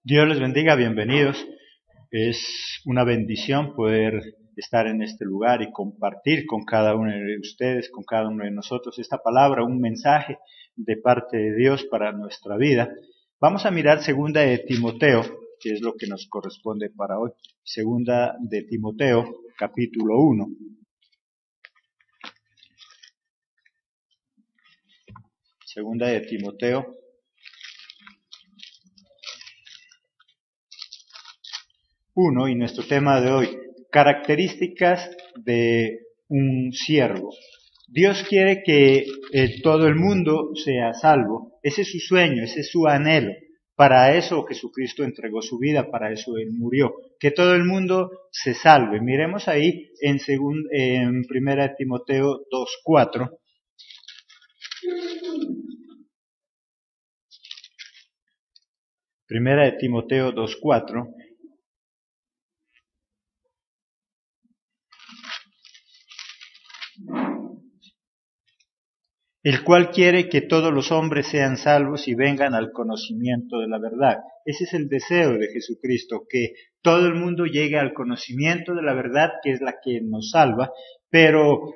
Dios les bendiga, bienvenidos. Es una bendición poder estar en este lugar y compartir con cada uno de ustedes, con cada uno de nosotros, esta palabra, un mensaje de parte de Dios para nuestra vida. Vamos a mirar segunda de Timoteo, que es lo que nos corresponde para hoy. Segunda de Timoteo, capítulo 1. Segunda de Timoteo 1 y nuestro tema de hoy, características de un siervo. Dios quiere que todo el mundo sea salvo. Ese es su sueño, ese es su anhelo. Para eso Jesucristo entregó su vida, para eso Él murió. Que todo el mundo se salve. Miremos ahí en Primera de Timoteo 2:4. Primera de Timoteo 2:4. El cual quiere que todos los hombres sean salvos y vengan al conocimiento de la verdad. Ese es el deseo de Jesucristo, que todo el mundo llegue al conocimiento de la verdad, que es la que nos salva, pero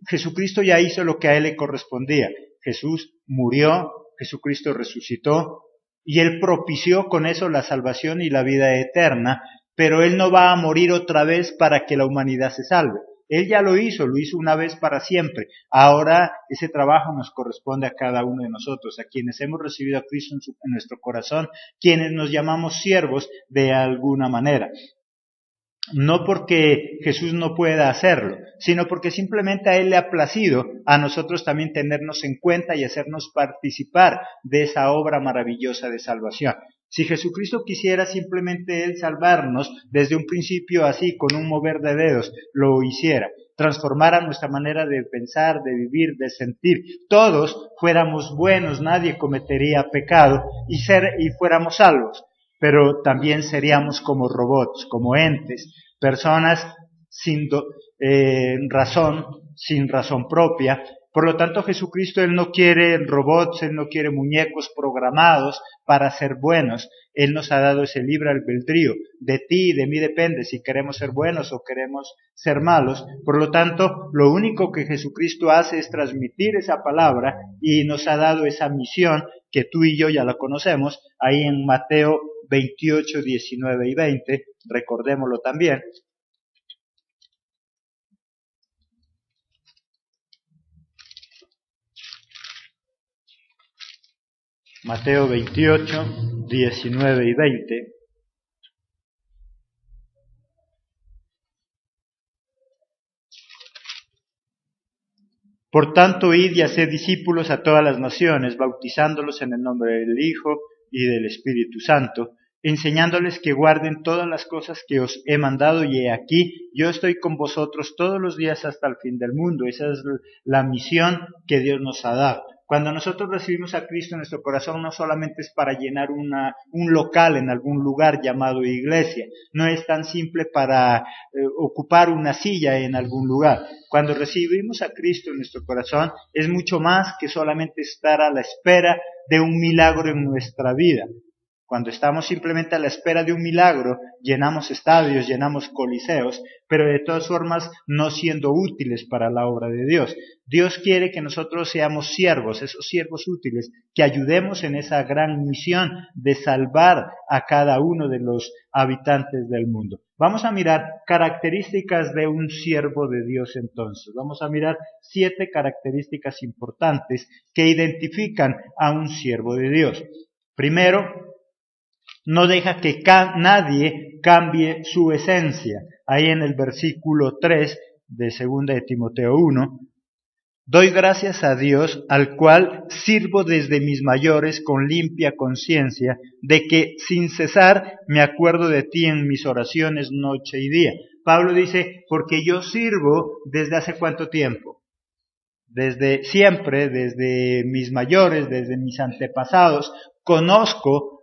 Jesucristo ya hizo lo que a Él le correspondía. Jesús murió, Jesucristo resucitó, y Él propició con eso la salvación y la vida eterna, pero Él no va a morir otra vez para que la humanidad se salve. Él ya lo hizo una vez para siempre. Ahora ese trabajo nos corresponde a cada uno de nosotros, a quienes hemos recibido a Cristo en nuestro corazón, quienes nos llamamos siervos de alguna manera. No porque Jesús no pueda hacerlo, sino porque simplemente a Él le ha placido a nosotros también tenernos en cuenta y hacernos participar de esa obra maravillosa de salvación. Si Jesucristo quisiera simplemente Él salvarnos desde un principio así, con un mover de dedos, lo hiciera. Transformara nuestra manera de pensar, de vivir, de sentir. Todos fuéramos buenos, nadie cometería pecado y fuéramos salvos. Pero también seríamos como robots, como entes, personas sin razón propia. Por lo tanto, Jesucristo, Él no quiere robots, Él no quiere muñecos programados para ser buenos. Él nos ha dado ese libre albedrío. De ti y de mí depende si queremos ser buenos o queremos ser malos. Por lo tanto, lo único que Jesucristo hace es transmitir esa palabra y nos ha dado esa misión que tú y yo ya la conocemos, ahí en Mateo 28, 19 y 20, recordémoslo también. Mateo 28, 19 y 20. Por tanto, id y haced discípulos a todas las naciones, bautizándolos en el nombre del Hijo y del Espíritu Santo, enseñándoles que guarden todas las cosas que os he mandado, y he aquí, yo estoy con vosotros todos los días hasta el fin del mundo. Esa es la misión que Dios nos ha dado. Cuando nosotros recibimos a Cristo en nuestro corazón, no solamente es para llenar un local en algún lugar llamado iglesia, no es tan simple para ocupar una silla en algún lugar. Cuando recibimos a Cristo en nuestro corazón, es mucho más que solamente estar a la espera de un milagro en nuestra vida. Cuando estamos simplemente a la espera de un milagro, llenamos estadios, llenamos coliseos, pero de todas formas no siendo útiles para la obra de Dios. Dios quiere que nosotros seamos siervos, esos siervos útiles, que ayudemos en esa gran misión de salvar a cada uno de los habitantes del mundo. Vamos a mirar características de un siervo de Dios entonces. Vamos a mirar 7 características importantes que identifican a un siervo de Dios. Primero, no deja que nadie cambie su esencia. Ahí en el versículo 3 de 2 de Timoteo 1, doy gracias a Dios, al cual sirvo desde mis mayores con limpia conciencia, de que sin cesar me acuerdo de ti en mis oraciones noche y día. Pablo dice, porque yo sirvo desde hace ¿cuánto tiempo? Desde siempre, desde mis mayores, desde mis antepasados, conozco.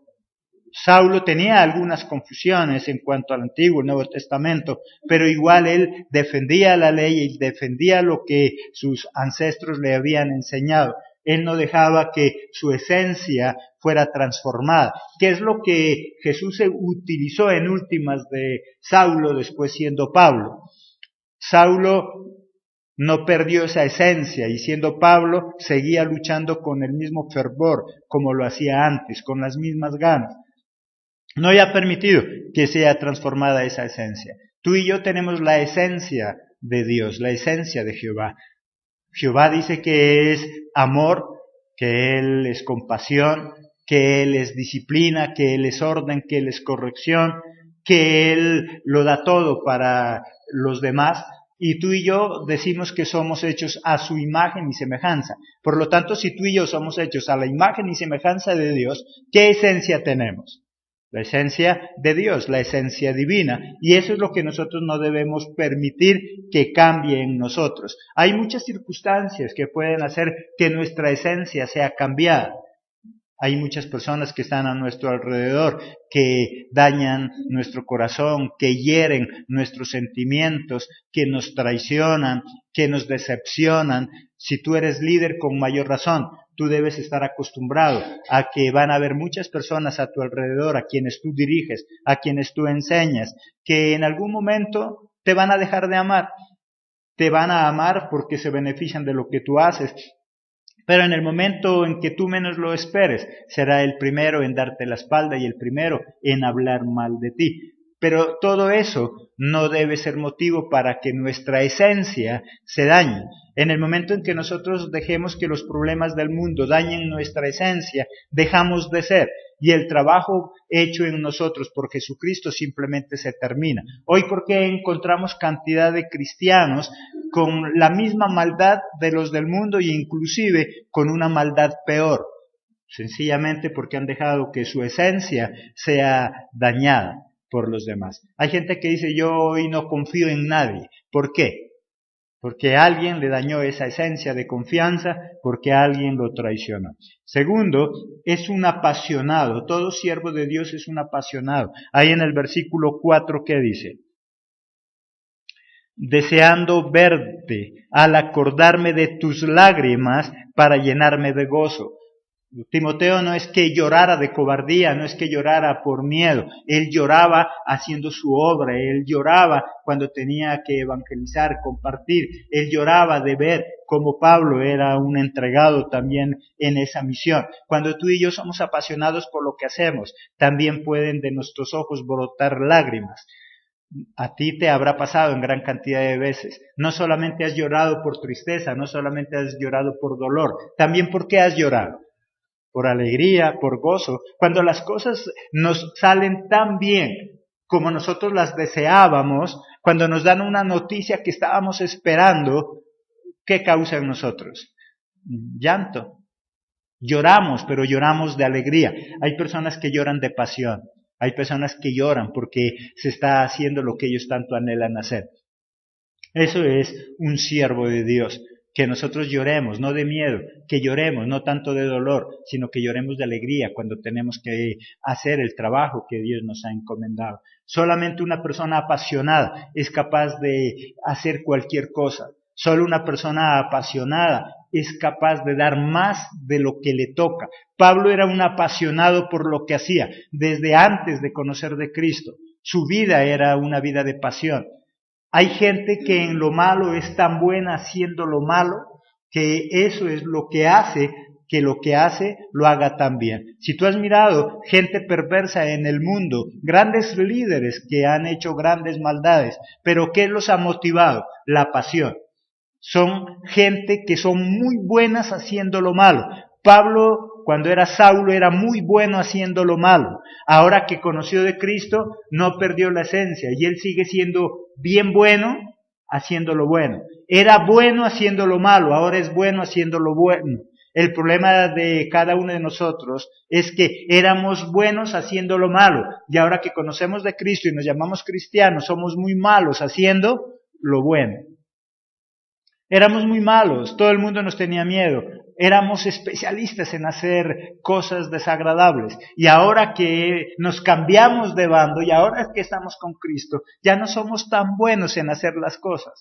Saulo tenía algunas confusiones en cuanto al Antiguo y Nuevo Testamento, pero igual él defendía la ley y defendía lo que sus ancestros le habían enseñado. Él no dejaba que su esencia fuera transformada. ¿Qué es lo que Jesús utilizó en últimas de Saulo después siendo Pablo? Saulo no perdió esa esencia y siendo Pablo seguía luchando con el mismo fervor como lo hacía antes, con las mismas ganas. No había permitido que sea transformada esa esencia. Tú y yo tenemos la esencia de Dios, la esencia de Jehová. Jehová dice que es amor, que Él es compasión, que Él es disciplina, que Él es orden, que Él es corrección, que Él lo da todo para los demás. Y tú y yo decimos que somos hechos a su imagen y semejanza. Por lo tanto, si tú y yo somos hechos a la imagen y semejanza de Dios, ¿qué esencia tenemos? La esencia de Dios, la esencia divina. Y eso es lo que nosotros no debemos permitir que cambie en nosotros. Hay muchas circunstancias que pueden hacer que nuestra esencia sea cambiada. Hay muchas personas que están a nuestro alrededor, que dañan nuestro corazón, que hieren nuestros sentimientos, que nos traicionan, que nos decepcionan. Si tú eres líder, con mayor razón, tú debes estar acostumbrado a que van a haber muchas personas a tu alrededor, a quienes tú diriges, a quienes tú enseñas, que en algún momento te van a dejar de amar. Te van a amar porque se benefician de lo que tú haces. Pero en el momento en que tú menos lo esperes, será el primero en darte la espalda y el primero en hablar mal de ti. Pero todo eso no debe ser motivo para que nuestra esencia se dañe. En el momento en que nosotros dejemos que los problemas del mundo dañen nuestra esencia, dejamos de ser. Y el trabajo hecho en nosotros por Jesucristo simplemente se termina. Hoy, ¿por qué encontramos cantidad de cristianos con la misma maldad de los del mundo e inclusive con una maldad peor? Sencillamente porque han dejado que su esencia sea dañada por los demás. Hay gente que dice, yo hoy no confío en nadie. ¿Por qué? Porque alguien le dañó esa esencia de confianza, porque alguien lo traicionó. Segundo, es un apasionado. Todo siervo de Dios es un apasionado. Ahí en el versículo 4, ¿qué dice? Deseando verte, al acordarme de tus lágrimas, para llenarme de gozo. Timoteo no es que llorara de cobardía, no es que llorara por miedo, él lloraba haciendo su obra, él lloraba cuando tenía que evangelizar, compartir, él lloraba de ver cómo Pablo era un entregado también en esa misión. Cuando tú y yo somos apasionados por lo que hacemos, también pueden de nuestros ojos brotar lágrimas. A ti te habrá pasado en gran cantidad de veces. No solamente has llorado por tristeza, no solamente has llorado por dolor, también porque has llorado. Por alegría, por gozo, cuando las cosas nos salen tan bien como nosotros las deseábamos, cuando nos dan una noticia que estábamos esperando, ¿qué causa en nosotros? Llanto. Lloramos, pero lloramos de alegría. Hay personas que lloran de pasión, hay personas que lloran porque se está haciendo lo que ellos tanto anhelan hacer. Eso es un siervo de Dios. Que nosotros lloremos, no de miedo, que lloremos, no tanto de dolor, sino que lloremos de alegría cuando tenemos que hacer el trabajo que Dios nos ha encomendado. Solamente una persona apasionada es capaz de hacer cualquier cosa. Solo una persona apasionada es capaz de dar más de lo que le toca. Pablo era un apasionado por lo que hacía, desde antes de conocer de Cristo. Su vida era una vida de pasión. Hay gente que en lo malo es tan buena haciendo lo malo, que eso es lo que hace que lo que hace lo haga tan bien. Si tú has mirado gente perversa en el mundo, grandes líderes que han hecho grandes maldades, pero ¿qué los ha motivado? La pasión. Son gente que son muy buenas haciendo lo malo. Pablo, cuando era Saulo, era muy bueno haciendo lo malo. Ahora que conoció de Cristo, no perdió la esencia y él sigue siendo bien bueno haciendo lo bueno. Era bueno haciendo lo malo, ahora es bueno haciendo lo bueno. El problema de cada uno de nosotros es que éramos buenos haciendo lo malo y ahora que conocemos de Cristo y nos llamamos cristianos, somos muy malos haciendo lo bueno. Éramos muy malos, todo el mundo nos tenía miedo, éramos especialistas en hacer cosas desagradables y ahora que nos cambiamos de bando y ahora que estamos con Cristo, ya no somos tan buenos en hacer las cosas.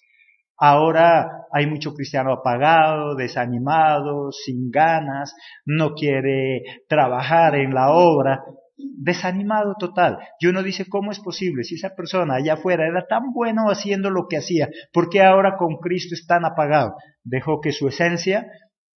Ahora hay mucho cristiano apagado, desanimado, sin ganas, no quiere trabajar en la obra, desanimado total. Y uno dice, ¿cómo es posible? Si esa persona allá afuera era tan bueno haciendo lo que hacía, ¿por qué ahora con Cristo es tan apagado? Dejó que su esencia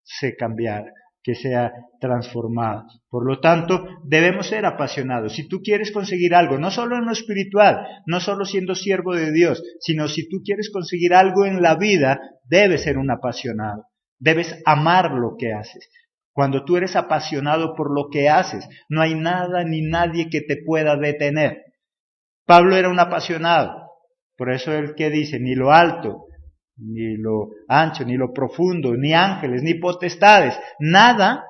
se cambiara, que sea transformada. Por lo tanto, debemos ser apasionados. Si tú quieres conseguir algo, no solo en lo espiritual, no solo siendo siervo de Dios, sino si tú quieres conseguir algo en la vida, debes ser un apasionado. Debes amar lo que haces. Cuando tú eres apasionado por lo que haces, no hay nada ni nadie que te pueda detener. Pablo era un apasionado. Por eso él que dice, ni lo alto, ni lo ancho, ni lo profundo, ni ángeles, ni potestades, nada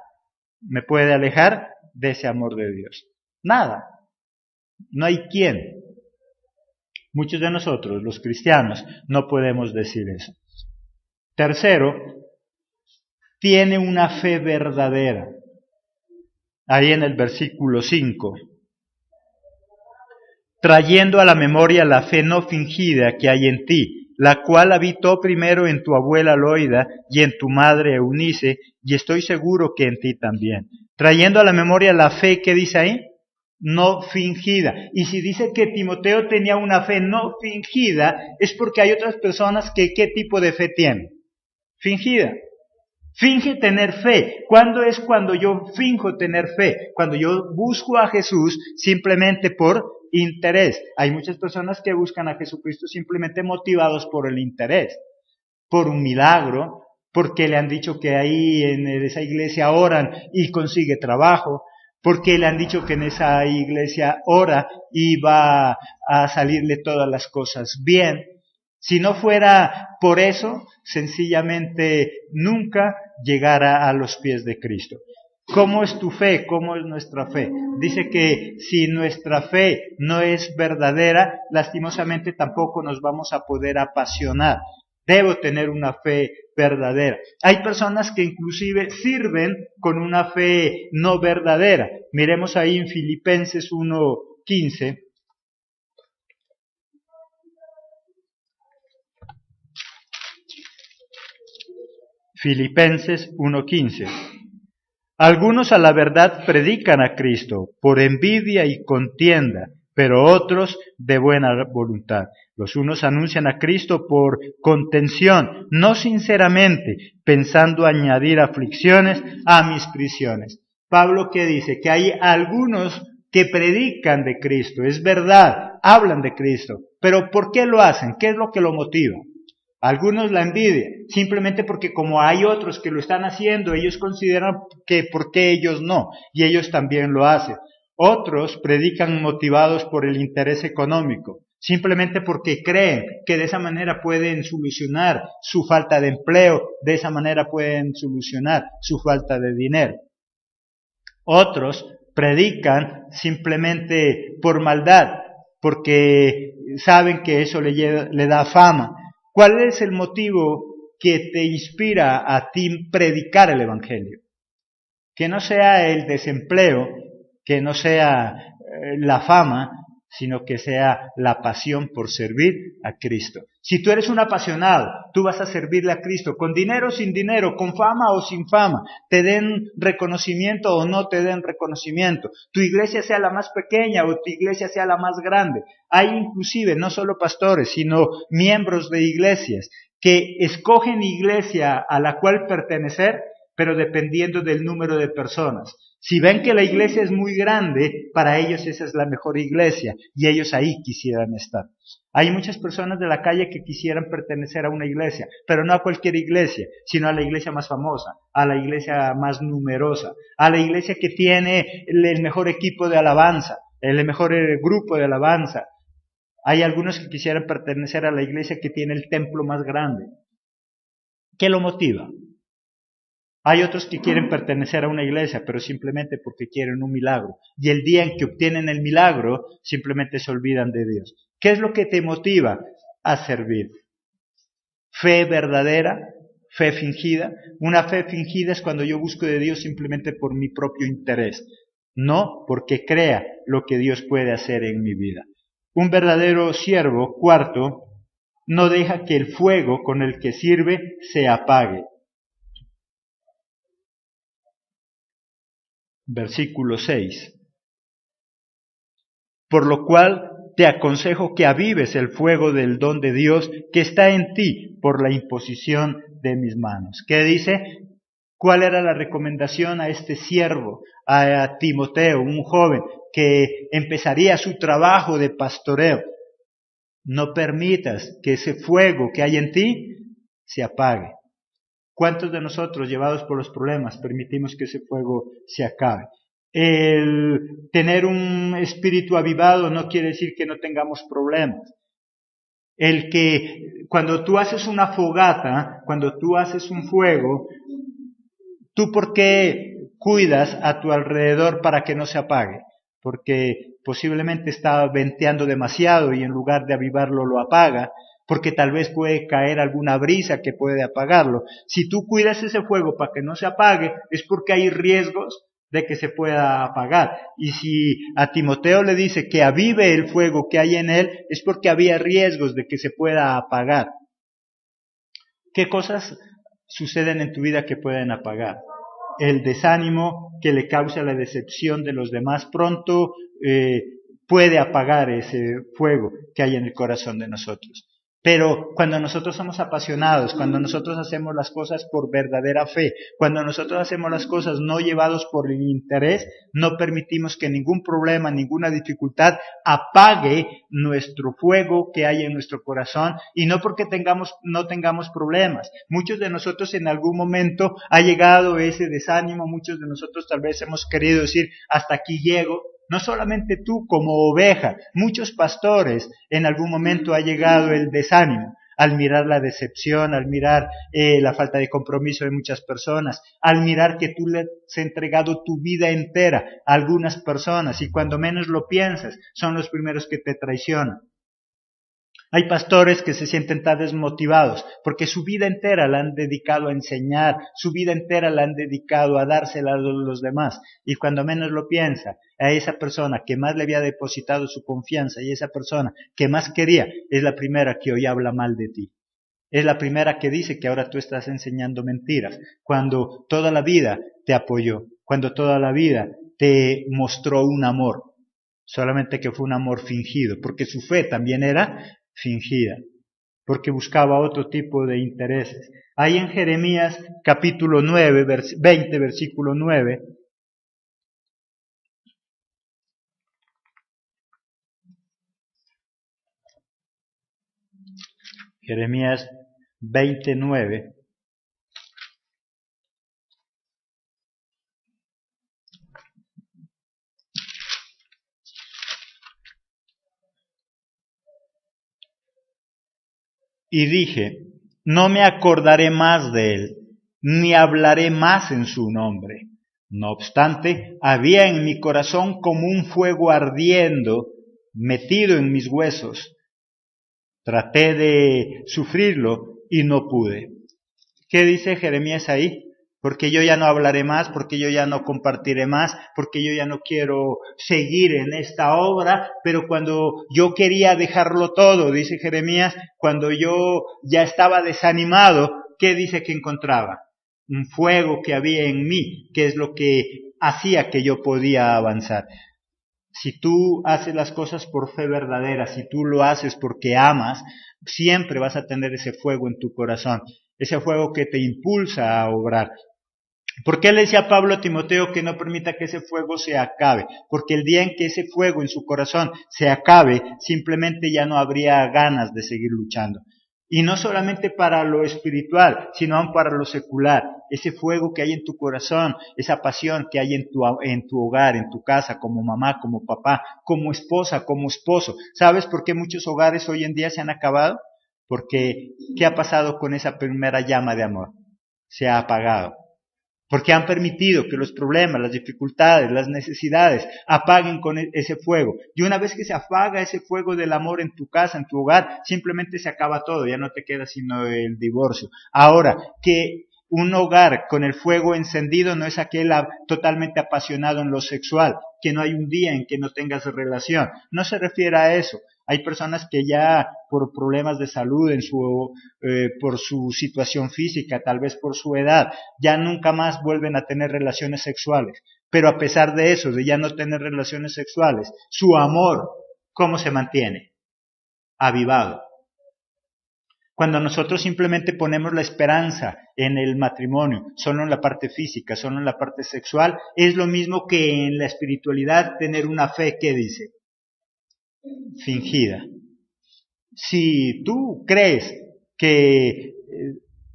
me puede alejar de ese amor de Dios. Nada. No hay quien. Muchos de nosotros, los cristianos, no podemos decir eso. Tercero, tiene una fe verdadera. Ahí en el versículo 5. Trayendo a la memoria la fe no fingida que hay en ti, la cual habitó primero en tu abuela Loida y en tu madre Eunice, y estoy seguro que en ti también. Trayendo a la memoria la fe, ¿qué dice ahí? No fingida. Y si dice que Timoteo tenía una fe no fingida, es porque hay otras personas que ¿qué tipo de fe tienen? Fingida. Finge tener fe. ¿Cuándo es cuando yo finjo tener fe? Cuando yo busco a Jesús simplemente por interés. Hay muchas personas que buscan a Jesucristo simplemente motivados por el interés, por un milagro, porque le han dicho que ahí en esa iglesia oran y consigue trabajo, porque le han dicho que en esa iglesia ora y va a salirle todas las cosas bien. Si no fuera por eso, sencillamente nunca llegara a los pies de Cristo. ¿Cómo es tu fe? ¿Cómo es nuestra fe? Dice que si nuestra fe no es verdadera, lastimosamente tampoco nos vamos a poder apasionar. Debo tener una fe verdadera. Hay personas que inclusive sirven con una fe no verdadera. Miremos ahí en Filipenses 1:15. Filipenses 1:15. Algunos a la verdad predican a Cristo por envidia y contienda, pero otros de buena voluntad. Los unos anuncian a Cristo por contención, no sinceramente, pensando añadir aflicciones a mis prisiones. Pablo, ¿qué dice? Que hay algunos que predican de Cristo, es verdad, hablan de Cristo, pero ¿por qué lo hacen? ¿Qué es lo que lo motiva? Algunos la envidia, simplemente porque como hay otros que lo están haciendo, ellos consideran que por qué ellos no, y ellos también lo hacen. Otros predican motivados por el interés económico, simplemente porque creen que de esa manera pueden solucionar su falta de empleo, de esa manera pueden solucionar su falta de dinero. Otros predican simplemente por maldad, porque saben que eso le da fama. ¿Cuál es el motivo que te inspira a ti predicar el Evangelio? Que no sea el desempleo, que no sea la fama, sino que sea la pasión por servir a Cristo. Si tú eres un apasionado, tú vas a servirle a Cristo, con dinero o sin dinero, con fama o sin fama, te den reconocimiento o no te den reconocimiento, tu iglesia sea la más pequeña o tu iglesia sea la más grande. Hay inclusive no solo pastores, sino miembros de iglesias que escogen iglesia a la cual pertenecer, pero dependiendo del número de personas. Si ven que la iglesia es muy grande, para ellos esa es la mejor iglesia y ellos ahí quisieran estar. Hay muchas personas de la calle que quisieran pertenecer a una iglesia, pero no a cualquier iglesia, sino a la iglesia más famosa, a la iglesia más numerosa, a la iglesia que tiene el mejor equipo de alabanza, el mejor grupo de alabanza. Hay algunos que quisieran pertenecer a la iglesia que tiene el templo más grande. ¿Qué lo motiva? Hay otros que quieren pertenecer a una iglesia, pero simplemente porque quieren un milagro. Y el día en que obtienen el milagro, simplemente se olvidan de Dios. ¿Qué es lo que te motiva a servir? ¿Fe verdadera? ¿Fe fingida? Una fe fingida es cuando yo busco de Dios simplemente por mi propio interés, no porque crea lo que Dios puede hacer en mi vida. Un verdadero siervo, cuarto, no deja que el fuego con el que sirve se apague. Versículo 6. Por lo cual te aconsejo que avives el fuego del don de Dios que está en ti por la imposición de mis manos. ¿Qué dice? ¿Cuál era la recomendación a este siervo, a Timoteo, un joven que empezaría su trabajo de pastoreo? No permitas que ese fuego que hay en ti se apague. ¿Cuántos de nosotros, llevados por los problemas, permitimos que ese fuego se acabe? El tener un espíritu avivado no quiere decir que no tengamos problemas. El que cuando tú haces una fogata, cuando tú haces un fuego, ¿tú por qué cuidas a tu alrededor para que no se apague? Porque posiblemente está venteando demasiado y en lugar de avivarlo lo apaga, porque tal vez puede caer alguna brisa que puede apagarlo. Si tú cuidas ese fuego para que no se apague, es porque hay riesgos de que se pueda apagar. Y si a Timoteo le dice que avive el fuego que hay en él, es porque había riesgos de que se pueda apagar. ¿Qué cosas suceden en tu vida que pueden apagar? El desánimo que le causa la decepción de los demás pronto puede apagar ese fuego que hay en el corazón de nosotros. Pero cuando nosotros somos apasionados, cuando nosotros hacemos las cosas por verdadera fe, cuando nosotros hacemos las cosas no llevados por el interés, no permitimos que ningún problema, ninguna dificultad apague nuestro fuego que hay en nuestro corazón, y no porque no tengamos problemas. Muchos de nosotros en algún momento ha llegado ese desánimo, muchos de nosotros tal vez hemos querido decir, hasta aquí llego. No solamente tú como oveja, muchos pastores en algún momento ha llegado el desánimo al mirar la decepción, al mirar la falta de compromiso de muchas personas, al mirar que tú le has entregado tu vida entera a algunas personas y cuando menos lo piensas son los primeros que te traicionan. Hay pastores que se sienten tan desmotivados porque su vida entera la han dedicado a enseñar, su vida entera la han dedicado a dársela a los demás. Y cuando menos lo piensa, a esa persona que más le había depositado su confianza y esa persona que más quería, es la primera que hoy habla mal de ti. Es la primera que dice que ahora tú estás enseñando mentiras, cuando toda la vida te apoyó, cuando toda la vida te mostró un amor, solamente que fue un amor fingido, porque su fe también era fingida, porque buscaba otro tipo de intereses. Ahí en Jeremías capítulo 9, 20, versículo 9, Jeremías 29, y dije, no me acordaré más de él, ni hablaré más en su nombre. No obstante, había en mi corazón como un fuego ardiendo, metido en mis huesos. Traté de sufrirlo y no pude. ¿Qué dice Jeremías ahí? Porque yo ya no hablaré más, porque yo ya no compartiré más, porque yo ya no quiero seguir en esta obra, pero cuando yo quería dejarlo todo, dice Jeremías, cuando yo ya estaba desanimado, ¿qué dice que encontraba? Un fuego que había en mí, que es lo que hacía que yo podía avanzar. Si tú haces las cosas por fe verdadera, si tú lo haces porque amas, siempre vas a tener ese fuego en tu corazón, ese fuego que te impulsa a obrar. ¿Por qué le decía Pablo a Timoteo que no permita que ese fuego se acabe? Porque el día en que ese fuego en su corazón se acabe, simplemente ya no habría ganas de seguir luchando. Y no solamente para lo espiritual, sino aún para lo secular. Ese fuego que hay en tu corazón, esa pasión que hay en tu hogar, en tu casa, como mamá, como papá, como esposa, como esposo. ¿Sabes por qué muchos hogares hoy en día se han acabado? Porque, ¿qué ha pasado con esa primera llama de amor? Se ha apagado. Porque han permitido que los problemas, las dificultades, las necesidades apaguen con ese fuego. Y una vez que se apaga ese fuego del amor en tu casa, en tu hogar, simplemente se acaba todo, ya no te queda sino el divorcio. Ahora, que un hogar con el fuego encendido no es aquel totalmente apasionado en lo sexual, que no hay un día en que no tengas relación. No se refiere a eso. Hay personas que ya por problemas de salud, por su situación física, tal vez por su edad, ya nunca más vuelven a tener relaciones sexuales. Pero a pesar de eso, de ya no tener relaciones sexuales, su amor, ¿cómo se mantiene? Avivado. Cuando nosotros simplemente ponemos la esperanza en el matrimonio, solo en la parte física, solo en la parte sexual, es lo mismo que en la espiritualidad tener una fe, ¿qué dice? Fingida. Si tú crees que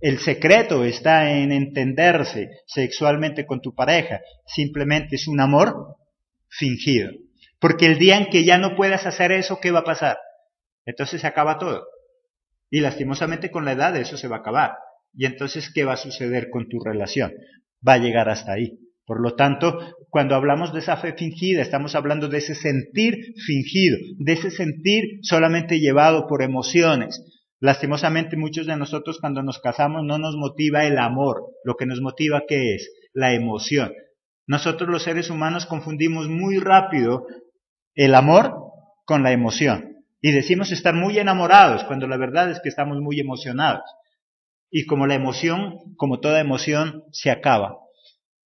el secreto está en entenderse sexualmente con tu pareja, simplemente es un amor fingido. Porque el día en que ya no puedas hacer eso, ¿qué va a pasar? Entonces se acaba todo. Y lastimosamente con la edad eso se va a acabar. Y entonces, ¿qué va a suceder con tu relación? Va a llegar hasta ahí. Por lo tanto, cuando hablamos de esa fe fingida, estamos hablando de ese sentir fingido, de ese sentir solamente llevado por emociones. Lastimosamente muchos de nosotros cuando nos casamos no nos motiva el amor. Lo que nos motiva, ¿qué es? La emoción. Nosotros los seres humanos confundimos muy rápido el amor con la emoción. Y decimos estar muy enamorados, cuando la verdad es que estamos muy emocionados. Y como la emoción, como toda emoción, se acaba.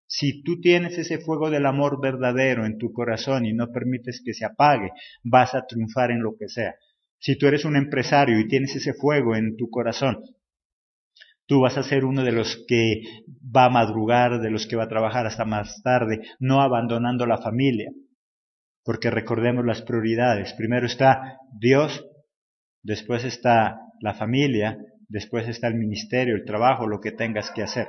Si tú tienes ese fuego del amor verdadero en tu corazón y no permites que se apague, vas a triunfar en lo que sea. Si tú eres un empresario y tienes ese fuego en tu corazón, tú vas a ser uno de los que va a madrugar, de los que va a trabajar hasta más tarde, no abandonando la familia. Porque recordemos las prioridades. Primero está Dios, después está la familia, después está el ministerio, el trabajo, lo que tengas que hacer.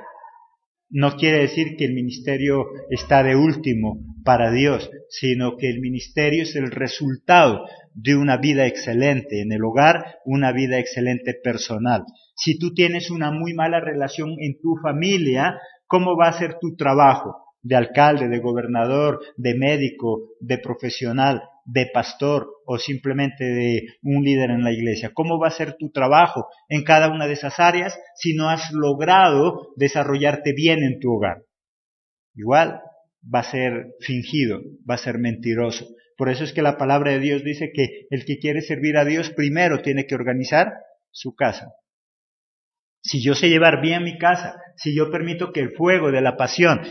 No quiere decir que el ministerio está de último para Dios, sino que el ministerio es el resultado de una vida excelente en el hogar, una vida excelente personal. Si tú tienes una muy mala relación en tu familia, ¿cómo va a ser tu trabajo? De alcalde, de gobernador, de médico, de profesional, de pastor o simplemente de un líder en la iglesia. ¿Cómo va a ser tu trabajo en cada una de esas áreas si no has logrado desarrollarte bien en tu hogar? Igual va a ser fingido, va a ser mentiroso. Por eso es que la palabra de Dios dice que el que quiere servir a Dios primero tiene que organizar su casa. Si yo sé llevar bien mi casa, si yo permito que el fuego de la pasión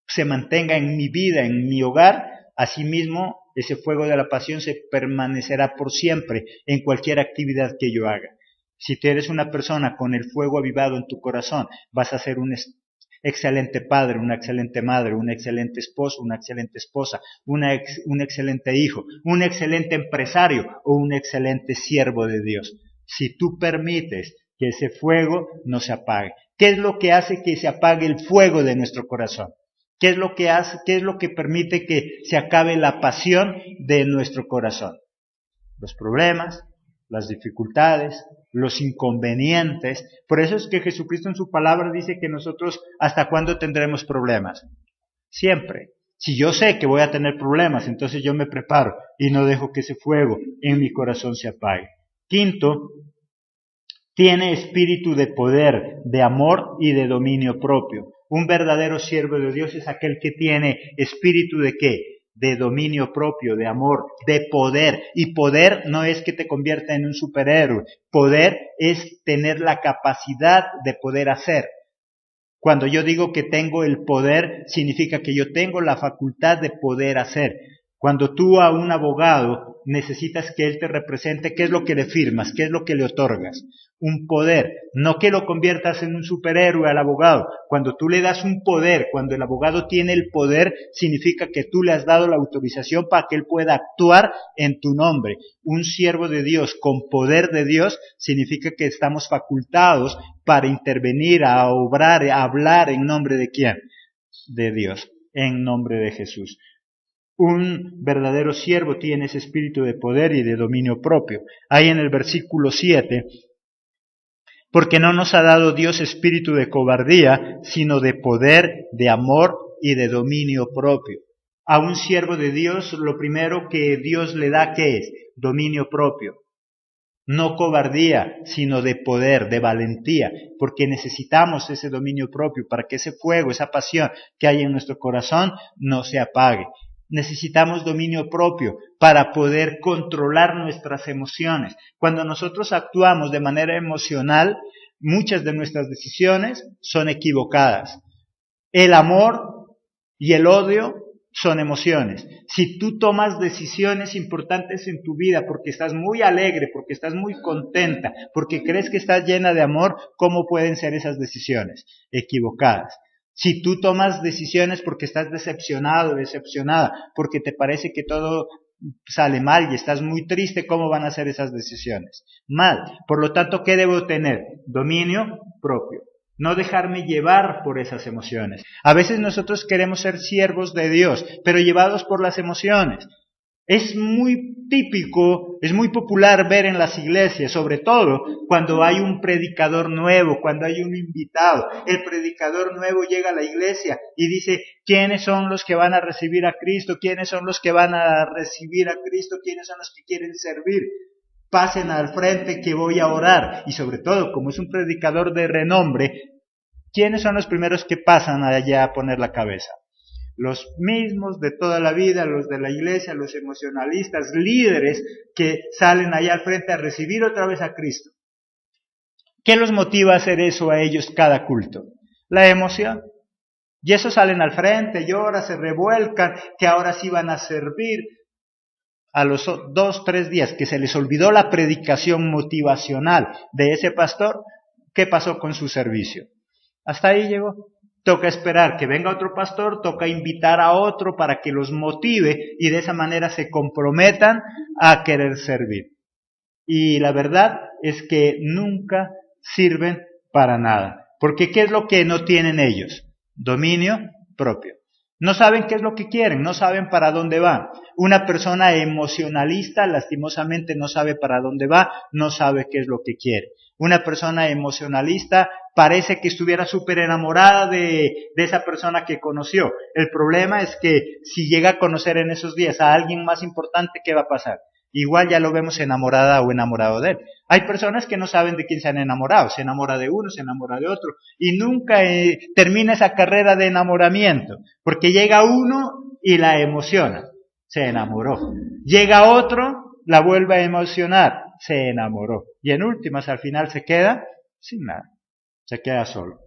se mantenga en mi vida, en mi hogar, asimismo ese fuego de la pasión se permanecerá por siempre en cualquier actividad que yo haga. Si tú eres una persona con el fuego avivado en tu corazón, vas a ser un excelente padre, una excelente madre, un excelente esposo, una excelente esposa, un excelente hijo, un excelente empresario o un excelente siervo de Dios. Si tú permites que ese fuego no se apague. ¿Qué es lo que hace que se apague el fuego de nuestro corazón? ¿Qué es lo que hace, qué es lo que permite que se acabe la pasión de nuestro corazón? Los problemas, las dificultades, los inconvenientes. Por eso es que Jesucristo en su palabra dice que nosotros ¿hasta cuándo tendremos problemas? Siempre. Si yo sé que voy a tener problemas, entonces yo me preparo y no dejo que ese fuego en mi corazón se apague. Quinto, tiene espíritu de poder, de amor y de dominio propio. Un verdadero siervo de Dios es aquel que tiene espíritu de ¿qué? De dominio propio, de amor, de poder. Y poder no es que te convierta en un superhéroe. Poder es tener la capacidad de poder hacer. Cuando yo digo que tengo el poder, significa que yo tengo la facultad de poder hacer. Cuando tú a un abogado necesitas que él te represente, ¿qué es lo que le firmas? ¿Qué es lo que le otorgas? Un poder, no que lo conviertas en un superhéroe al abogado. Cuando tú le das un poder, cuando el abogado tiene el poder, significa que tú le has dado la autorización para que él pueda actuar en tu nombre. Un siervo de Dios con poder de Dios significa que estamos facultados para intervenir, a obrar, a hablar en nombre de ¿quién? De Dios, en nombre de Jesús. Un verdadero siervo tiene ese espíritu de poder y de dominio propio. Ahí en el versículo 7, porque no nos ha dado Dios espíritu de cobardía, sino de poder, de amor y de dominio propio. A un siervo de Dios, lo primero que Dios le da, ¿qué es? Dominio propio. No cobardía, sino de poder, de valentía, porque necesitamos ese dominio propio para que ese fuego, esa pasión que hay en nuestro corazón no se apague. Necesitamos dominio propio para poder controlar nuestras emociones. Cuando nosotros actuamos de manera emocional, muchas de nuestras decisiones son equivocadas. El amor y el odio son emociones. Si tú tomas decisiones importantes en tu vida porque estás muy alegre, porque estás muy contenta, porque crees que estás llena de amor, ¿cómo pueden ser esas decisiones? Equivocadas. Si tú tomas decisiones porque estás decepcionado, decepcionada, porque te parece que todo sale mal y estás muy triste, ¿cómo van a ser esas decisiones? Mal. Por lo tanto, ¿qué debo tener? Dominio propio. No dejarme llevar por esas emociones. A veces nosotros queremos ser siervos de Dios, pero llevados por las emociones. Es muy típico, es muy popular ver en las iglesias, sobre todo cuando hay un predicador nuevo, cuando hay un invitado. El predicador nuevo llega a la iglesia y dice, ¿quiénes son los que van a recibir a Cristo? ¿Quiénes son los que van a recibir a Cristo? ¿Quiénes son los que quieren servir? Pasen al frente que voy a orar. Y sobre todo, como es un predicador de renombre, ¿quiénes son los primeros que pasan allá a poner la cabeza? Los mismos de toda la vida, los de la iglesia, los emocionalistas, líderes que salen allá al frente a recibir otra vez a Cristo. ¿Qué los motiva a hacer eso a ellos cada culto? La emoción. Y esos salen al frente, lloran, se revuelcan, que ahora sí van a servir. A los 2, 3 días que se les olvidó la predicación motivacional de ese pastor, ¿qué pasó con su servicio? Hasta ahí llegó. Toca esperar que venga otro pastor, toca invitar a otro para que los motive y de esa manera se comprometan a querer servir. Y la verdad es que nunca sirven para nada. Porque ¿qué es lo que no tienen ellos? Dominio propio. No saben qué es lo que quieren, no saben para dónde van. Una persona emocionalista lastimosamente no sabe para dónde va, no sabe qué es lo que quiere. Una persona emocionalista parece que estuviera súper enamorada de esa persona que conoció. El problema es que si llega a conocer en esos días a alguien más importante, ¿qué va a pasar? Igual ya lo vemos enamorada o enamorado de él. Hay personas que no saben de quién se han enamorado. Se enamora de uno, se enamora de otro. Y nunca termina esa carrera de enamoramiento. Porque llega uno y la emociona. Se enamoró. Llega otro, la vuelve a emocionar. Se enamoró. Y en últimas, al final se queda sin nada. Se queda solo.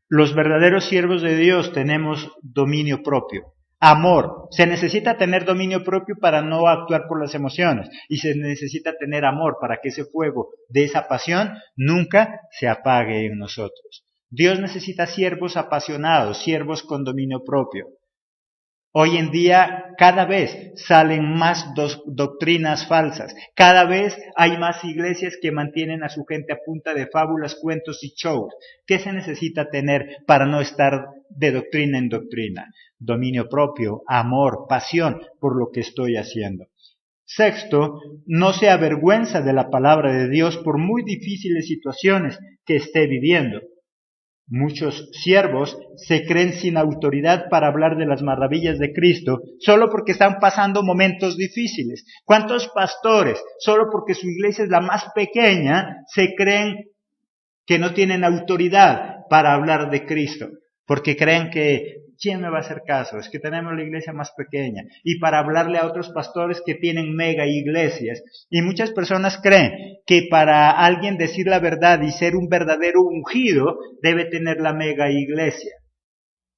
Los verdaderos siervos de Dios tenemos dominio propio. Amor. Se necesita tener dominio propio para no actuar por las emociones. Y se necesita tener amor para que ese fuego de esa pasión nunca se apague en nosotros. Dios necesita siervos apasionados, siervos con dominio propio. Hoy en día cada vez salen más doctrinas falsas, cada vez hay más iglesias que mantienen a su gente a punta de fábulas, cuentos y shows. ¿Qué se necesita tener para no estar de doctrina en doctrina? Dominio propio, amor, pasión por lo que estoy haciendo. Sexto, no se avergüenza de la palabra de Dios por muy difíciles situaciones que esté viviendo. Muchos siervos se creen sin autoridad para hablar de las maravillas de Cristo solo porque están pasando momentos difíciles. ¿Cuántos pastores, solo porque su iglesia es la más pequeña, se creen que no tienen autoridad para hablar de Cristo? Porque creen que ¿quién me va a hacer caso? Es que tenemos la iglesia más pequeña. Y para hablarle a otros pastores que tienen mega iglesias. Y muchas personas creen que para alguien decir la verdad y ser un verdadero ungido, debe tener la mega iglesia.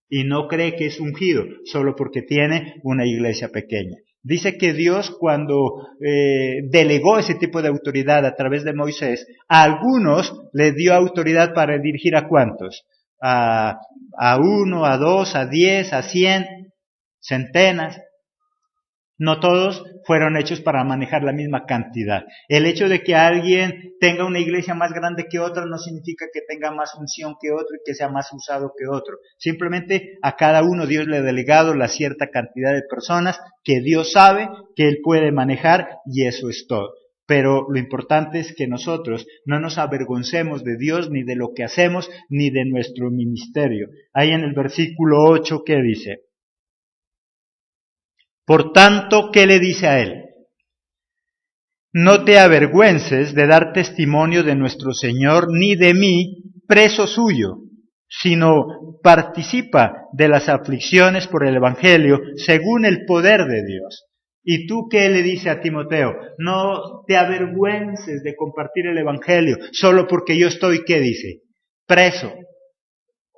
Y no cree que es ungido, solo porque tiene una iglesia pequeña. Dice que Dios cuando delegó ese tipo de autoridad a través de Moisés, a algunos le dio autoridad para dirigir a ¿cuántos? A 1, a 2, a 10, a 100, centenas. No todos fueron hechos para manejar la misma cantidad. El hecho de que alguien tenga una iglesia más grande que otra no significa que tenga más unción que otro y que sea más usado que otro. Simplemente a cada uno Dios le ha delegado la cierta cantidad de personas que Dios sabe que Él puede manejar y eso es todo. Pero lo importante es que nosotros no nos avergoncemos de Dios, ni de lo que hacemos, ni de nuestro ministerio. Ahí en el versículo 8, ¿qué dice? Por tanto, ¿qué le dice a él? No te avergüences de dar testimonio de nuestro Señor, ni de mí, preso suyo, sino participa de las aflicciones por el Evangelio según el poder de Dios. ¿Y tú qué le dices a Timoteo? No te avergüences de compartir el Evangelio solo porque yo estoy, ¿qué dice? Preso.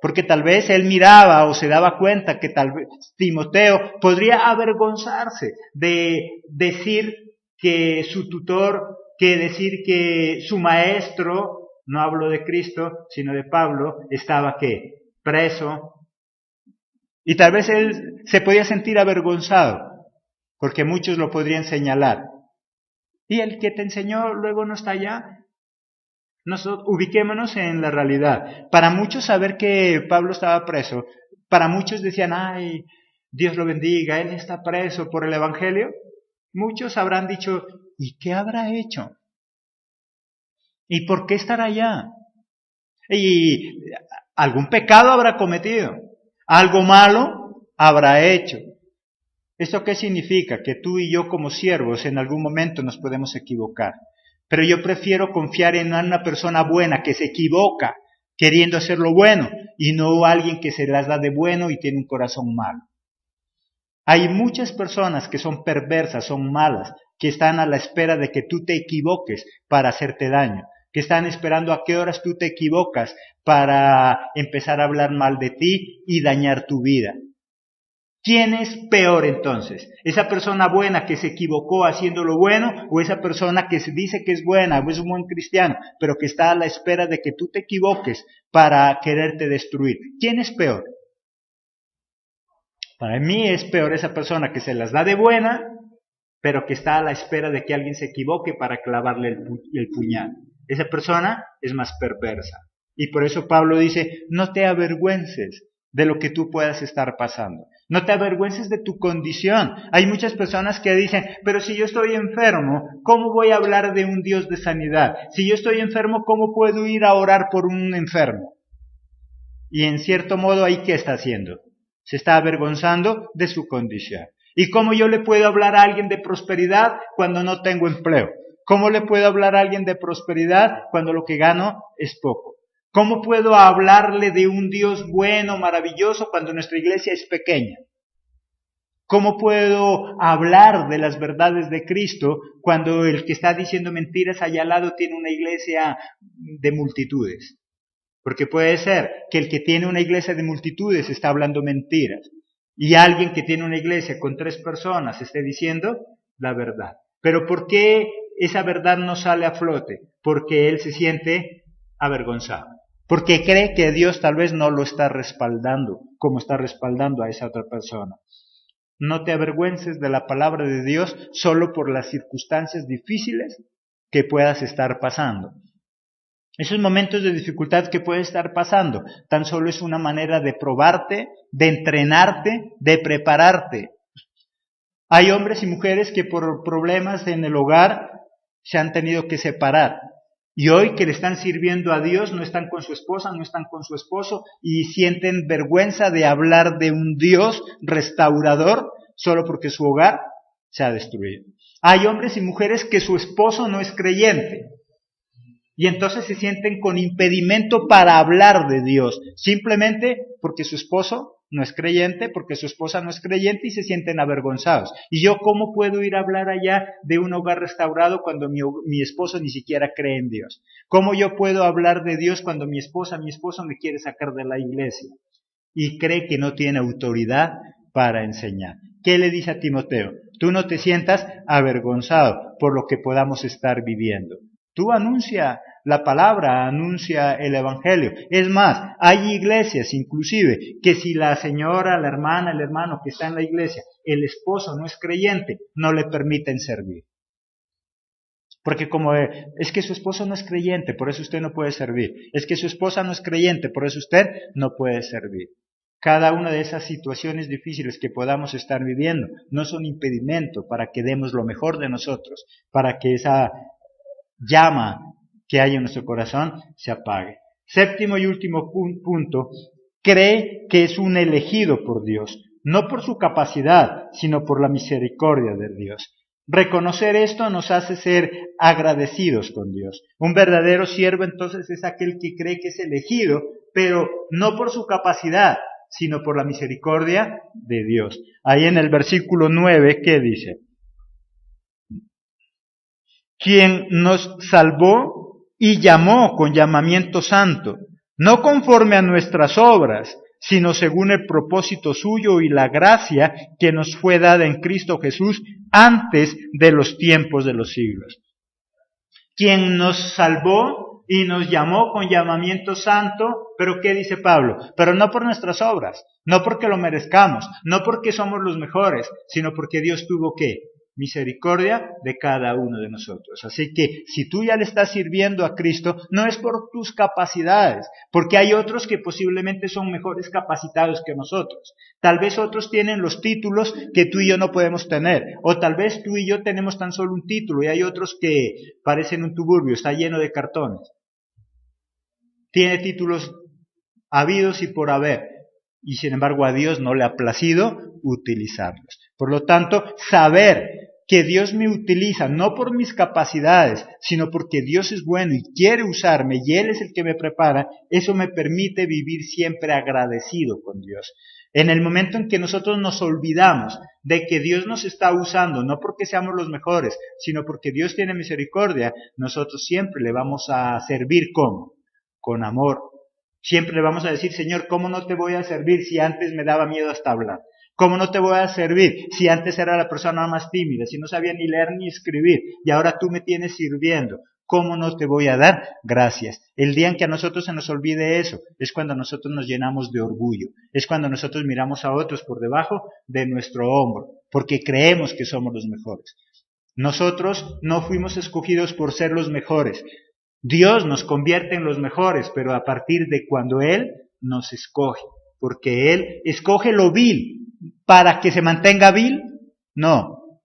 Porque tal vez él miraba o se daba cuenta que tal vez Timoteo podría avergonzarse de decir que su tutor, que decir que su maestro, no hablo de Cristo, sino de Pablo, estaba ¿qué? Preso. Y tal vez él se podía sentir avergonzado, porque muchos lo podrían señalar. Y el que te enseñó luego no está allá. Ubiquémonos en la realidad. Para muchos saber que Pablo estaba preso, para muchos decían, ay, Dios lo bendiga, él está preso por el Evangelio. Muchos habrán dicho, ¿y qué habrá hecho? ¿Y por qué estará allá? Y algún pecado habrá cometido, algo malo habrá hecho. ¿Esto qué significa? Que tú y yo como siervos en algún momento nos podemos equivocar. Pero yo prefiero confiar en una persona buena que se equivoca queriendo hacer lo bueno y no alguien que se las da de bueno y tiene un corazón malo. Hay muchas personas que son perversas, son malas, que están a la espera de que tú te equivoques para hacerte daño, que están esperando a qué horas tú te equivocas para empezar a hablar mal de ti y dañar tu vida. ¿Quién es peor entonces? ¿Esa persona buena que se equivocó haciendo lo bueno o esa persona que se dice que es buena o es un buen cristiano, pero que está a la espera de que tú te equivoques para quererte destruir? ¿Quién es peor? Para mí es peor esa persona que se las da de buena, pero que está a la espera de que alguien se equivoque para clavarle el puñal. Esa persona es más perversa. Y por eso Pablo dice, no te avergüences de lo que tú puedas estar pasando. No te avergüences de tu condición. Hay muchas personas que dicen, pero si yo estoy enfermo, ¿cómo voy a hablar de un Dios de sanidad? Si yo estoy enfermo, ¿cómo puedo ir a orar por un enfermo? Y en cierto modo, ¿ahí qué está haciendo? Se está avergonzando de su condición. ¿Y cómo yo le puedo hablar a alguien de prosperidad cuando no tengo empleo? ¿Cómo le puedo hablar a alguien de prosperidad cuando lo que gano es poco? ¿Cómo puedo hablarle de un Dios bueno, maravilloso, cuando nuestra iglesia es pequeña? ¿Cómo puedo hablar de las verdades de Cristo cuando el que está diciendo mentiras allá al lado tiene una iglesia de multitudes? Porque puede ser que el que tiene una iglesia de multitudes está hablando mentiras y alguien que tiene una iglesia con 3 personas esté diciendo la verdad. Pero ¿por qué esa verdad no sale a flote? Porque él se siente avergonzado. Porque cree que Dios tal vez no lo está respaldando como está respaldando a esa otra persona. No te avergüences de la palabra de Dios solo por las circunstancias difíciles que puedas estar pasando. Esos momentos de dificultad que puedes estar pasando, tan solo es una manera de probarte, de entrenarte, de prepararte. Hay hombres y mujeres que por problemas en el hogar se han tenido que separar. Y hoy que le están sirviendo a Dios, no están con su esposa, no están con su esposo y sienten vergüenza de hablar de un Dios restaurador solo porque su hogar se ha destruido. Hay hombres y mujeres que su esposo no es creyente y entonces se sienten con impedimento para hablar de Dios, simplemente porque su esposo no es creyente, porque su esposa no es creyente y se sienten avergonzados. ¿Y yo cómo puedo ir a hablar allá de un hogar restaurado cuando mi esposo ni siquiera cree en Dios? ¿Cómo yo puedo hablar de Dios cuando mi esposo me quiere sacar de la iglesia y cree que no tiene autoridad para enseñar? ¿Qué le dice a Timoteo? Tú no te sientas avergonzado por lo que podamos estar viviendo. Tú anuncia la palabra, anuncia el evangelio. Es más, hay iglesias inclusive que si la señora, la hermana, el hermano que está en la iglesia, el esposo no es creyente, no le permiten servir. Porque como es que su esposo no es creyente, por eso usted no puede servir. Es que su esposa no es creyente, por eso usted no puede servir. Cada una de esas situaciones difíciles que podamos estar viviendo no son impedimento para que demos lo mejor de nosotros, para que esa llama que hay en nuestro corazón se apague. Séptimo y último punto, cree que es un elegido por Dios, no por su capacidad, sino por la misericordia de Dios. Reconocer esto nos hace ser agradecidos con Dios. Un verdadero siervo entonces es aquel que cree que es elegido, pero no por su capacidad, sino por la misericordia de Dios. Ahí en el versículo 9, ¿qué dice? Quien nos salvó y llamó con llamamiento santo, no conforme a nuestras obras, sino según el propósito suyo y la gracia que nos fue dada en Cristo Jesús antes de los tiempos de los siglos. Quien nos salvó y nos llamó con llamamiento santo, pero ¿qué dice Pablo? Pero no por nuestras obras, no porque lo merezcamos, no porque somos los mejores, sino porque Dios tuvo ¿qué? Misericordia de cada uno de nosotros. Así que si tú ya le estás sirviendo a Cristo, no es por tus capacidades, porque hay otros que posiblemente son mejores capacitados que nosotros. Tal vez otros tienen los títulos que tú y yo no podemos tener, o tal vez tú y yo tenemos tan solo un título y hay otros que parecen un tuburbio, está lleno de cartones. Tiene títulos habidos y por haber, y sin embargo a Dios no le ha placido utilizarlos. Por lo tanto, saber que Dios me utiliza no por mis capacidades, sino porque Dios es bueno y quiere usarme y Él es el que me prepara, eso me permite vivir siempre agradecido con Dios. En el momento en que nosotros nos olvidamos de que Dios nos está usando, no porque seamos los mejores, sino porque Dios tiene misericordia, nosotros siempre le vamos a servir ¿cómo? Con amor. Siempre le vamos a decir, Señor, ¿cómo no te voy a servir si antes me daba miedo hasta hablar? ¿Cómo no te voy a servir si antes era la persona más tímida, si no sabía ni leer ni escribir y ahora tú me tienes sirviendo? ¿Cómo no te voy a dar gracias? El día en que a nosotros se nos olvide eso es cuando nosotros nos llenamos de orgullo, es cuando nosotros miramos a otros por debajo de nuestro hombro, porque creemos que somos los mejores. Nosotros no fuimos escogidos por ser los mejores. Dios nos convierte en los mejores, pero a partir de cuando Él nos escoge, porque Él escoge lo vil para que se mantenga vil, no.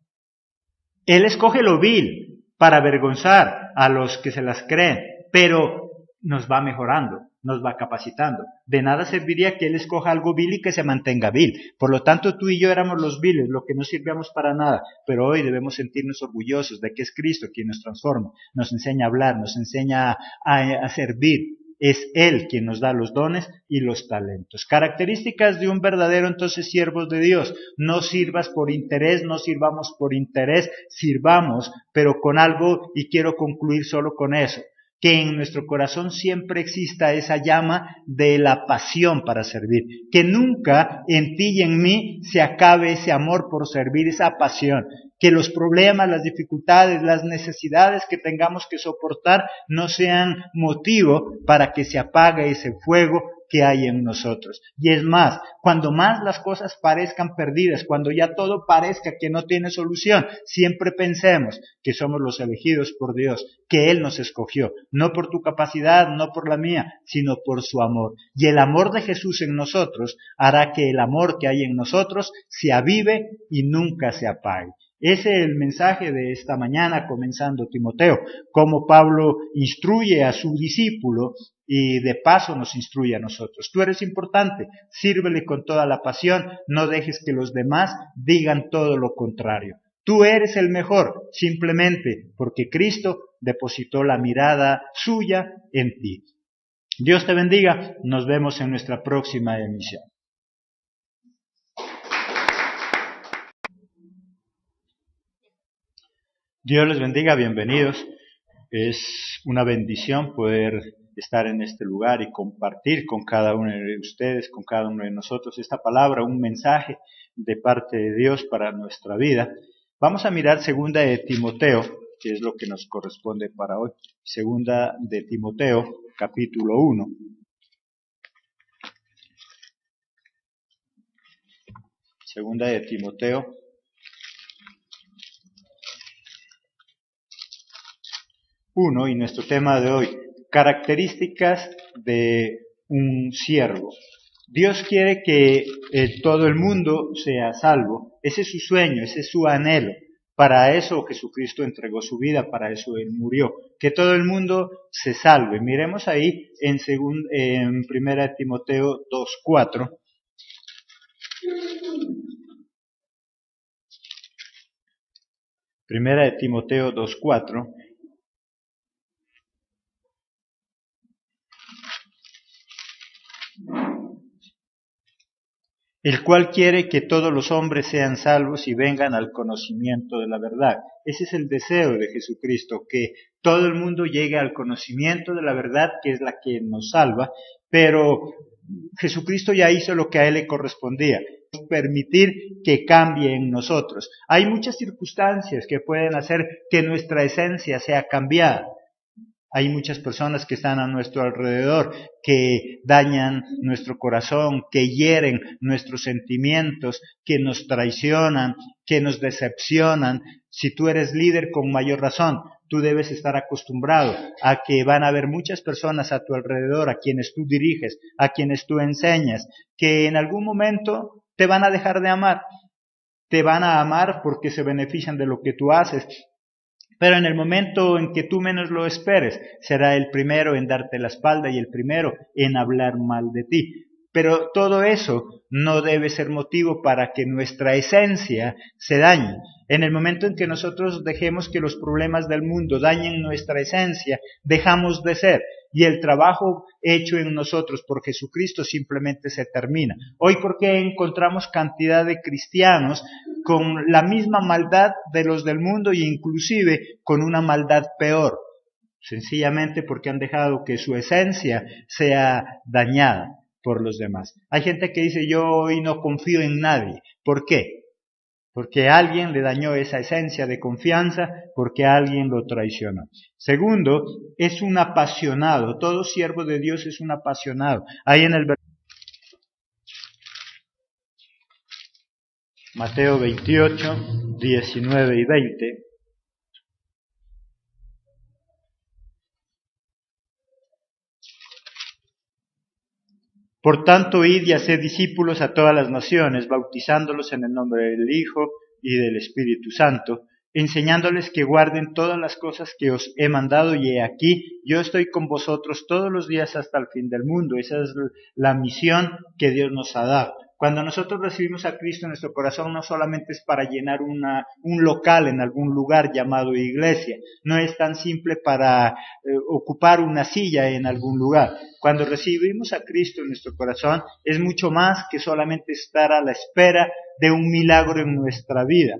Él escoge lo vil para avergonzar a los que se las creen, pero nos va mejorando, nos va capacitando. De nada serviría que Él escoja algo vil y que se mantenga vil. Por lo tanto, tú y yo éramos los viles, lo que no sirvíamos para nada, pero hoy debemos sentirnos orgullosos de que es Cristo quien nos transforma, nos enseña a hablar, nos enseña a servir. Es Él quien nos da los dones y los talentos. Características de un verdadero entonces siervo de Dios. No sirvas por interés, no sirvamos por interés, sirvamos, pero con algo, y quiero concluir solo con eso, que en nuestro corazón siempre exista esa llama de la pasión para servir, que nunca en ti y en mí se acabe ese amor por servir, esa pasión, que los problemas, las dificultades, las necesidades que tengamos que soportar no sean motivo para que se apague ese fuego que hay en nosotros. Y es más, cuando más las cosas parezcan perdidas, cuando ya todo parezca que no tiene solución, siempre pensemos que somos los elegidos por Dios, que Él nos escogió, no por tu capacidad, no por la mía, sino por su amor. Y el amor de Jesús en nosotros hará que el amor que hay en nosotros se avive y nunca se apague. Ese es el mensaje de esta mañana, comenzando Timoteo, cómo Pablo instruye a su discípulo y de paso nos instruye a nosotros. Tú eres importante, sírvele con toda la pasión, no dejes que los demás digan todo lo contrario. Tú eres el mejor, simplemente porque Cristo depositó la mirada suya en ti. Dios te bendiga, nos vemos en nuestra próxima emisión. Dios les bendiga, bienvenidos. Es una bendición poder estar en este lugar y compartir con cada uno de ustedes, con cada uno de nosotros, esta palabra, un mensaje de parte de Dios para nuestra vida. Vamos a mirar segunda de Timoteo, que es lo que nos corresponde para hoy. Segunda de Timoteo, capítulo 1. Segunda de Timoteo, y nuestro tema de hoy, características de un siervo. Dios quiere que todo el mundo sea salvo. Ese es su sueño, ese es su anhelo. Para eso Jesucristo entregó su vida, para eso Él murió. Que todo el mundo se salve. Miremos ahí en 1 Timoteo 2:4. Primera de Timoteo 2:4. El cual quiere que todos los hombres sean salvos y vengan al conocimiento de la verdad. Ese es el deseo de Jesucristo, que todo el mundo llegue al conocimiento de la verdad, que es la que nos salva, pero Jesucristo ya hizo lo que a él le correspondía, permitir que cambie en nosotros. Hay muchas circunstancias que pueden hacer que nuestra esencia sea cambiada. Hay muchas personas que están a nuestro alrededor, que dañan nuestro corazón, que hieren nuestros sentimientos, que nos traicionan, que nos decepcionan. Si tú eres líder, con mayor razón, tú debes estar acostumbrado a que van a haber muchas personas a tu alrededor, a quienes tú diriges, a quienes tú enseñas, que en algún momento te van a dejar de amar. Te van a amar porque se benefician de lo que tú haces, pero en el momento en que tú menos lo esperes, será el primero en darte la espalda y el primero en hablar mal de ti. Pero todo eso no debe ser motivo para que nuestra esencia se dañe. En el momento en que nosotros dejemos que los problemas del mundo dañen nuestra esencia, dejamos de ser. Y el trabajo hecho en nosotros por Jesucristo simplemente se termina. Hoy, ¿por qué encontramos cantidad de cristianos con la misma maldad de los del mundo e inclusive con una maldad peor? Sencillamente porque han dejado que su esencia sea dañada por los demás. Hay gente que dice, yo hoy no confío en nadie. ¿Por qué? Porque alguien le dañó esa esencia de confianza, porque alguien lo traicionó. Segundo, es un apasionado. Todo siervo de Dios es un apasionado. Ahí en el Mateo 28, 19 y 20. Por tanto, id y haced discípulos a todas las naciones, bautizándolos en el nombre del Hijo y del Espíritu Santo, enseñándoles que guarden todas las cosas que os he mandado, y he aquí, yo estoy con vosotros todos los días hasta el fin del mundo. Esa es la misión que Dios nos ha dado. Cuando nosotros recibimos a Cristo en nuestro corazón, no solamente es para llenar un local en algún lugar llamado iglesia, no es tan simple para ocupar una silla en algún lugar. Cuando recibimos a Cristo en nuestro corazón, es mucho más que solamente estar a la espera de un milagro en nuestra vida.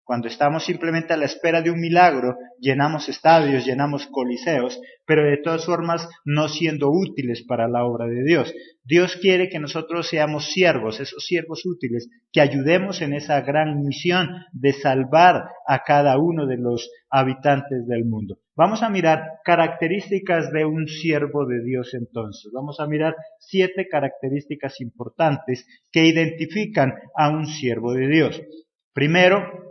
Cuando estamos simplemente a la espera de un milagro, llenamos estadios, llenamos coliseos, pero de todas formas no siendo útiles para la obra de Dios. Dios quiere que nosotros seamos siervos, esos siervos útiles, que ayudemos en esa gran misión de salvar a cada uno de los habitantes del mundo. Vamos a mirar características de un siervo de Dios entonces. Vamos a mirar 7 características importantes que identifican a un siervo de Dios. Primero,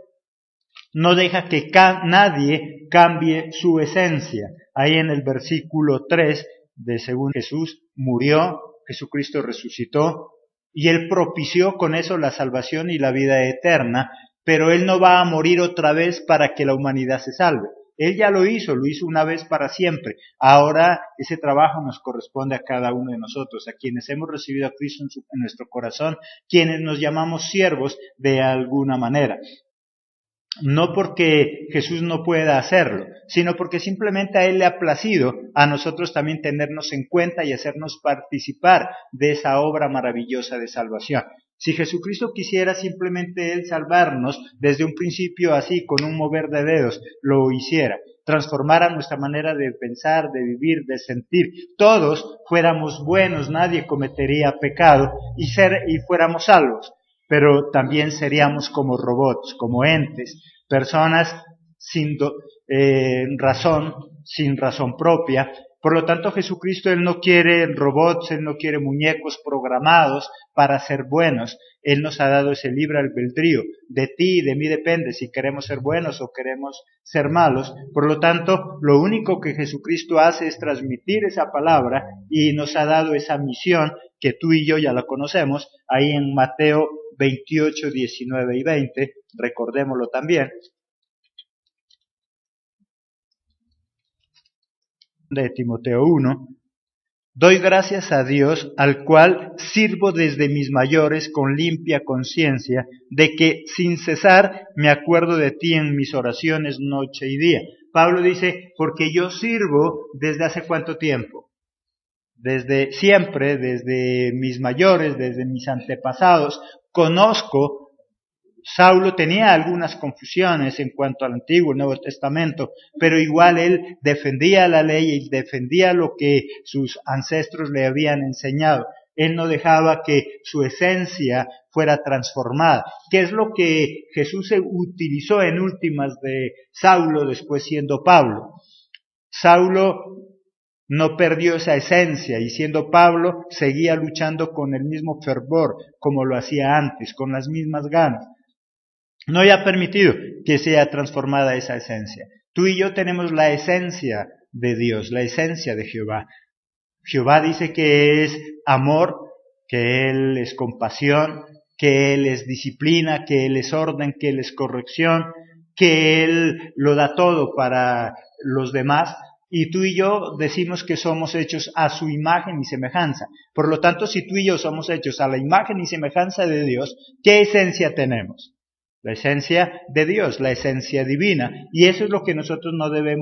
no deja que nadie cambie su esencia. Ahí en el versículo 3 de según Jesús murió, Jesucristo resucitó y Él propició con eso la salvación y la vida eterna, pero Él no va a morir otra vez para que la humanidad se salve. Él ya lo hizo una vez para siempre. Ahora ese trabajo nos corresponde a cada uno de nosotros, a quienes hemos recibido a Cristo en nuestro corazón, quienes nos llamamos siervos de alguna manera. No porque Jesús no pueda hacerlo, sino porque simplemente a Él le ha placido a nosotros también tenernos en cuenta y hacernos participar de esa obra maravillosa de salvación. Si Jesucristo quisiera simplemente Él salvarnos desde un principio así, con un mover de dedos, lo hiciera. Transformara nuestra manera de pensar, de vivir, de sentir. Todos fuéramos buenos, nadie cometería pecado y fuéramos salvos. Pero también seríamos como robots, como entes, personas sin razón, sin razón propia. Por lo tanto, Jesucristo, Él no quiere robots, Él no quiere muñecos programados para ser buenos. Él nos ha dado ese libre albedrío. De ti y de mí depende si queremos ser buenos o queremos ser malos. Por lo tanto, lo único que Jesucristo hace es transmitir esa palabra y nos ha dado esa misión que tú y yo ya la conocemos, ahí en Mateo 28, 19 y 20, recordémoslo también. De Timoteo 1, Doy gracias a Dios, al cual sirvo desde mis mayores con limpia conciencia, de que sin cesar me acuerdo de ti en mis oraciones noche y día. Pablo dice, porque yo sirvo desde hace cuánto tiempo. Desde siempre, desde mis mayores, desde mis antepasados, conozco. Saulo tenía algunas confusiones en cuanto al Antiguo y Nuevo Testamento, pero igual él defendía la ley y defendía lo que sus ancestros le habían enseñado. Él no dejaba que su esencia fuera transformada, que es lo que Jesús utilizó en últimas de Saulo después siendo Pablo. Saulo no perdió esa esencia y siendo Pablo seguía luchando con el mismo fervor como lo hacía antes, con las mismas ganas. No haya permitido que sea transformada esa esencia. Tú y yo tenemos la esencia de Dios, la esencia de Jehová. Jehová dice que es amor, que Él es compasión, que Él es disciplina, que Él es orden, que Él es corrección, que Él lo da todo para los demás. Y tú y yo decimos que somos hechos a su imagen y semejanza. Por lo tanto, si tú y yo somos hechos a la imagen y semejanza de Dios, ¿qué esencia tenemos? La esencia de Dios, la esencia divina. Y eso es lo que nosotros no debemos